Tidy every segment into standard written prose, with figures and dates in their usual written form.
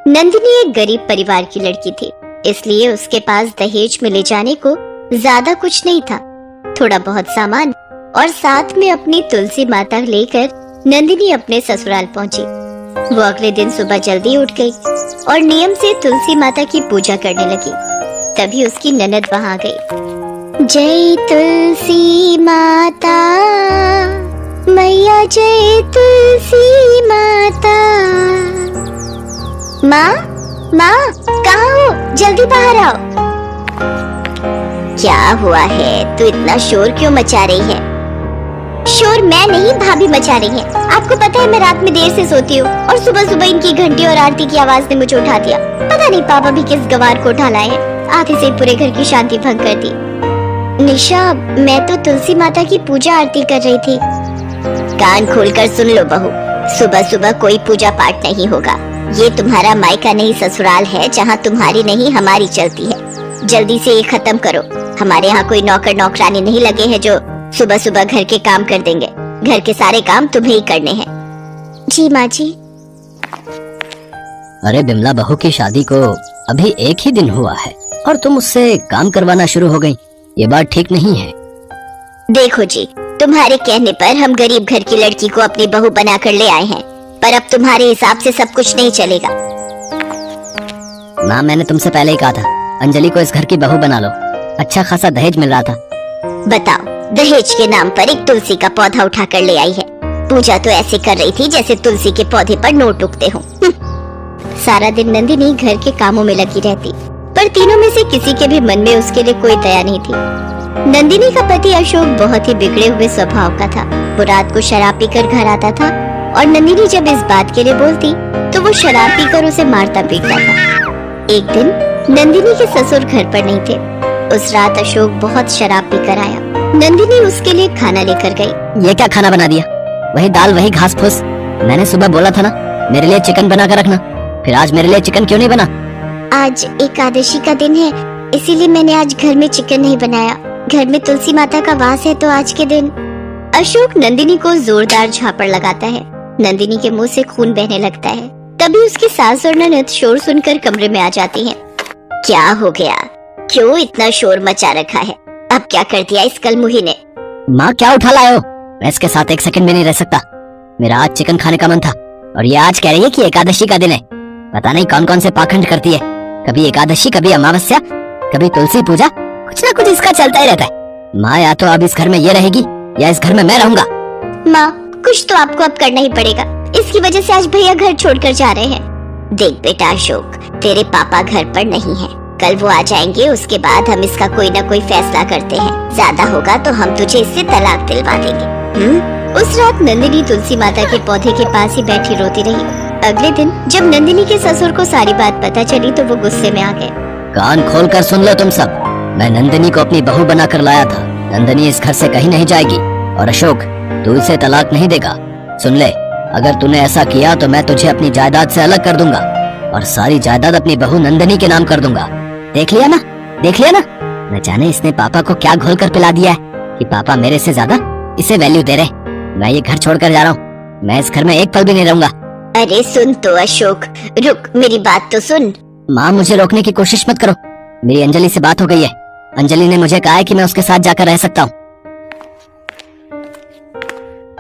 नंदिनी एक गरीब परिवार की लड़की थी, इसलिए उसके पास दहेज में ले जाने को ज्यादा कुछ नहीं था। थोड़ा बहुत सामान और साथ में अपनी तुलसी माता लेकर नंदिनी अपने ससुराल पहुंची। वो अगले दिन सुबह जल्दी उठ गई और नियम से तुलसी माता की पूजा करने लगी। तभी उसकी ननद वहां आ गई। जय तुलसी माता मैया, जय तुलसी माता। माँ माँ, कहाँ हो? जल्दी बाहर आओ। क्या हुआ है? तू इतना शोर क्यों मचा रही है? शोर मैं नहीं, भाभी मचा रही है। आपको पता है मैं रात में देर से सोती हूँ और सुबह सुबह इनकी घंटी और आरती की आवाज ने मुझे उठा दिया। पता नहीं पापा भी किस गवार को उठा लाए हैं, आधे से पूरे घर की शांति भंग कर दी। निशा, मैं तो तुलसी माता की पूजा आरती कर रही थी। कान खोलकर सुन लो बहू, सुबह सुबह कोई पूजा पाठ नहीं होगा। ये तुम्हारा मायका नहीं ससुराल है, जहाँ तुम्हारी नहीं हमारी चलती है। जल्दी से ये खत्म करो। हमारे यहाँ कोई नौकर नौकरानी नहीं लगे हैं जो सुबह सुबह घर के काम कर देंगे। घर के सारे काम तुम्हें ही करने हैं। जी माँ जी। अरे बिमला, बहू की शादी को अभी एक ही दिन हुआ है और तुम उससे काम करवाना शुरू हो गई। ये बात ठीक नहीं है। देखो जी, तुम्हारे कहने पर हम गरीब घर की लड़की को अपनी बहू बनाकर ले आए हैं, पर अब तुम्हारे हिसाब से सब कुछ नहीं चलेगा। माँ, मैंने तुमसे पहले ही कहा था अंजलि को इस घर की बहू बना लो। अच्छा खासा दहेज मिल रहा था। बताओ, दहेज के नाम पर एक तुलसी का पौधा उठा कर ले आई है। पूजा तो ऐसे कर रही थी जैसे तुलसी के पौधे पर नोट उगते हों। सारा दिन नंदिनी घर के कामों में लगी रहती, पर तीनों में से किसी के भी मन में उसके लिए कोई दया नहीं थी। नंदिनी का पति अशोक बहुत ही बिगड़े हुए स्वभाव का था। वो रात को शराब पीकर घर आता था और नंदिनी जब इस बात के लिए बोलती तो वो शराब पीकर उसे मारता पीटता था। एक दिन नंदिनी के ससुर घर पर नहीं थे। उस रात अशोक बहुत शराब पीकर आया। नंदिनी उसके लिए खाना लेकर गई। ये क्या खाना बना दिया? वही दाल, वही घास फूस। मैंने सुबह बोला था ना मेरे लिए चिकन बना कर रखना, फिर आज मेरे लिए चिकन क्यों नहीं बना? आज एकादशी का दिन है, इसीलिए मैंने आज घर में चिकन नहीं बनाया। घर में तुलसी माता का वास है तो आज के दिन। अशोक नंदिनी को जोरदार झापड़ लगाता है। नंदिनी के मुंह से खून बहने लगता है। तभी उसकी सास और ननद शोर सुनकर कमरे में आ जाती हैं। क्या हो गया? क्यों इतना शोर मचा रखा है? अब क्या कर दिया इस कलमुही ने? माँ, क्या उठा लाए हो? मैं इसके साथ एक सेकंड भी नहीं रह सकता। मेरा आज चिकन खाने का मन था और ये आज कह रही है कि एकादशी का दिन है। पता नहीं कौन कौन से पाखंड करती है। कभी एकादशी, कभी अमावस्या, कभी तुलसी पूजा। कुछ ना कुछ इसका चलता ही रहता है। माँ, या तो अब इस घर में ये रहेगी या इस घर में मैं रहूंगा। माँ, कुछ तो आपको अब करना ही पड़ेगा। इसकी वजह से आज भैया घर छोड़कर जा रहे हैं। देख बेटा अशोक, तेरे पापा घर पर नहीं है। कल वो आ जाएंगे, उसके बाद हम इसका कोई ना कोई फैसला करते हैं। ज्यादा होगा तो हम तुझे इससे तलाक दिलवा देंगे। उस रात नंदिनी तुलसी माता के पौधे के पास ही बैठी रोती रही। अगले दिन जब नंदिनी के ससुर को सारी बात पता चली तो वो गुस्से में आ गए। कान खोलकर सुन लो तुम सब। मैं नंदिनी को अपनी बहू बनाकर लाया था। नंदिनी इस घर से कहीं नहीं जाएगी और अशोक, तू इसे तलाक नहीं देगा। सुन ले, अगर तूने ऐसा किया तो मैं तुझे अपनी जायदाद से अलग कर दूंगा और सारी जायदाद अपनी बहू नंदिनी के नाम कर दूंगा। देख लिया ना, देख लिया ना। न जाने इसने पापा को क्या घोल कर पिला दिया है कि पापा मेरे से ज्यादा इसे वैल्यू दे रहे। मैं ये घर छोड़कर जा रहा हूँ। मैं इस घर में एक पल भी नहीं रहूंगा। अरे सुन तो अशोक, रुक, मेरी बात तो सुन। माँ, मुझे रोकने की कोशिश मत करो। मेरी अंजलि से बात हो गई है। अंजलि ने मुझे कहा है कि मैं उसके साथ जाकर रह सकता हूँ।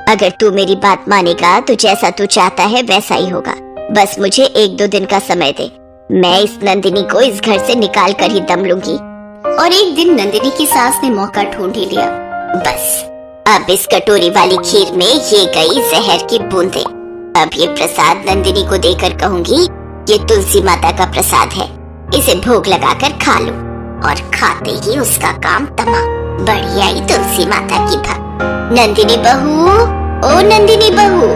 अगर तू मेरी बात मानेगा तो जैसा तू चाहता है वैसा ही होगा। बस मुझे 1-2 दिन का समय दे। मैं इस नंदिनी को इस घर से निकाल कर ही दम लूंगी। और एक दिन नंदिनी की सास ने मौका ढूंढ ही लिया। बस अब इस कटोरी वाली खीर में ये गई जहर की बूंदें। अब ये प्रसाद नंदिनी को देकर कहूंगी, ये तुलसी माता का प्रसाद है, इसे भोग लगाकर खा लो। और खाते ही उसका काम तमाम। बढ़िया ही तुलसी माता की भक्त। नंदिनी बहू, ओ नंदिनी बहू।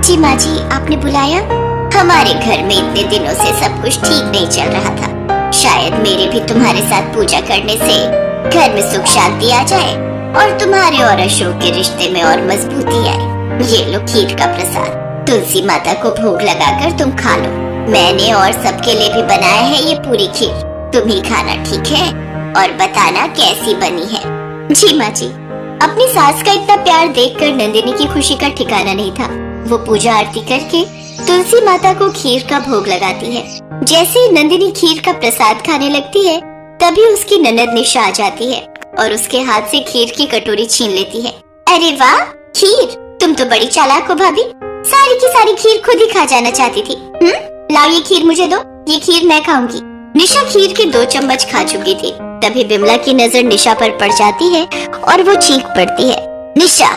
जी माँ जी, आपने बुलाया? हमारे घर में इतने दिनों से सब कुछ ठीक नहीं चल रहा था। शायद मेरे भी तुम्हारे साथ पूजा करने से घर में सुख शांति आ जाए और तुम्हारे और अशोक के रिश्ते में और मजबूती आए। ये लो खीर का प्रसाद, तुलसी माता को भोग लगाकर तुम खा लो। मैंने और सबके लिए भी बनाया है ये पूरी खीर। तुम ही खाना, ठीक है? और बताना कैसी बनी है। जी माँ जी। अपनी सास का इतना प्यार देखकर नंदिनी की खुशी का ठिकाना नहीं था। वो पूजा आरती करके तुलसी माता को खीर का भोग लगाती है। जैसे ही नंदिनी खीर का प्रसाद खाने लगती है, तभी उसकी ननद निशा आ जाती है और उसके हाथ से खीर की कटोरी छीन लेती है। अरे वाह, खीर! तुम तो बड़ी चालाक हो भाभी, सारी की सारी खीर खुद ही खा जाना चाहती थी। लाओ ये खीर मुझे दो, ये खीर मैं खाऊंगी। निशा खीर के 2 चम्मच खा चुकी थी। तभी बिमला की नजर निशा पर पड़ जाती है और वो चीख पड़ती है, निशा,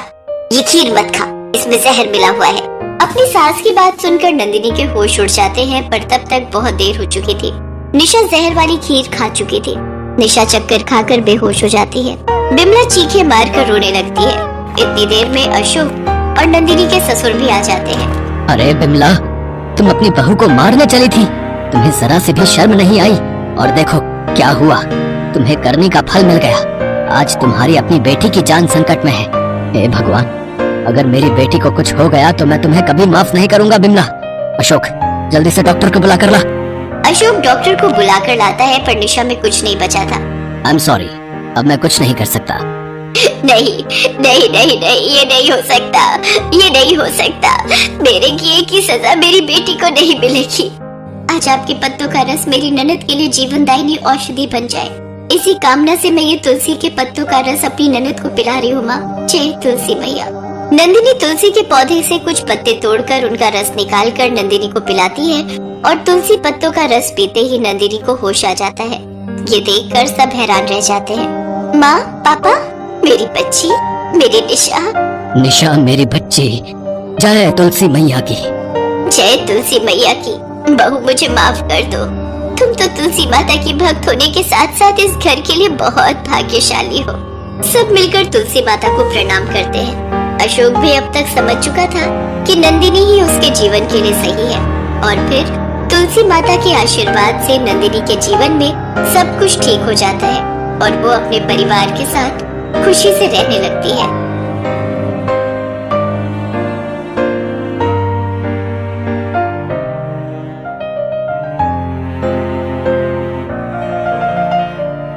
ये खीर मत खा, इसमें जहर मिला हुआ है। अपनी सास की बात सुनकर नंदिनी के होश उड़ जाते हैं, पर तब तक बहुत देर हो चुकी थी। निशा जहर वाली खीर खा चुकी थी। निशा चक्कर खाकर बेहोश हो जाती है। बिमला चीखे मारकर रोने लगती है। इतनी देर में अशोक और नंदिनी के ससुर भी आ जाते हैं। अरे बिमला, तुम अपनी बहू को मारने चली थी, तुम्हें जरा से भी शर्म नहीं आई? और देखो क्या हुआ, तुम्हें करने का फल मिल गया। आज तुम्हारी अपनी बेटी की जान संकट में है। हे भगवान, अगर मेरी बेटी को कुछ हो गया तो मैं तुम्हें कभी माफ नहीं करूंगा। बिमला, अशोक जल्दी से डॉक्टर को बुला कर ला। अशोक डॉक्टर को बुलाकर लाता है, पर निशा में कुछ नहीं बचा था। आई एम सॉरी, अब मैं कुछ नहीं कर सकता। नहीं नहीं नहीं नहीं, ये नहीं हो सकता, ये नहीं हो सकता। मेरे किए की सजा मेरी बेटी को नहीं मिलेगी। आज आपके पत्तों का रस मेरी ननद के लिए जीवनदायिनी औषधि बन जाए, इसी कामना से मैं ये तुलसी के पत्तों का रस अपनी ननद को पिला रही हूँ। माँ, जय तुलसी मैया। नंदिनी तुलसी के पौधे से कुछ पत्ते तोड़कर उनका रस निकालकर नंदिनी को पिलाती है और तुलसी पत्तों का रस पीते ही नंदिनी को होश आ जाता है। ये देखकर सब हैरान रह जाते हैं। माँ, पापा, मेरी बच्ची, मेरी निशा। निशा मेरी बच्ची, जय तुलसी मैया की। जय तुलसी मैया की। बहू, मुझे माफ कर दो। तुम तो तुलसी माता की भक्त होने के साथ साथ इस घर के लिए बहुत भाग्यशाली हो। सब मिलकर तुलसी माता को प्रणाम करते हैं। अशोक भी अब तक समझ चुका था कि नंदिनी ही उसके जीवन के लिए सही है, और फिर तुलसी माता के आशीर्वाद से नंदिनी के जीवन में सब कुछ ठीक हो जाता है और वो अपने परिवार के साथ खुशी से रहने लगती है।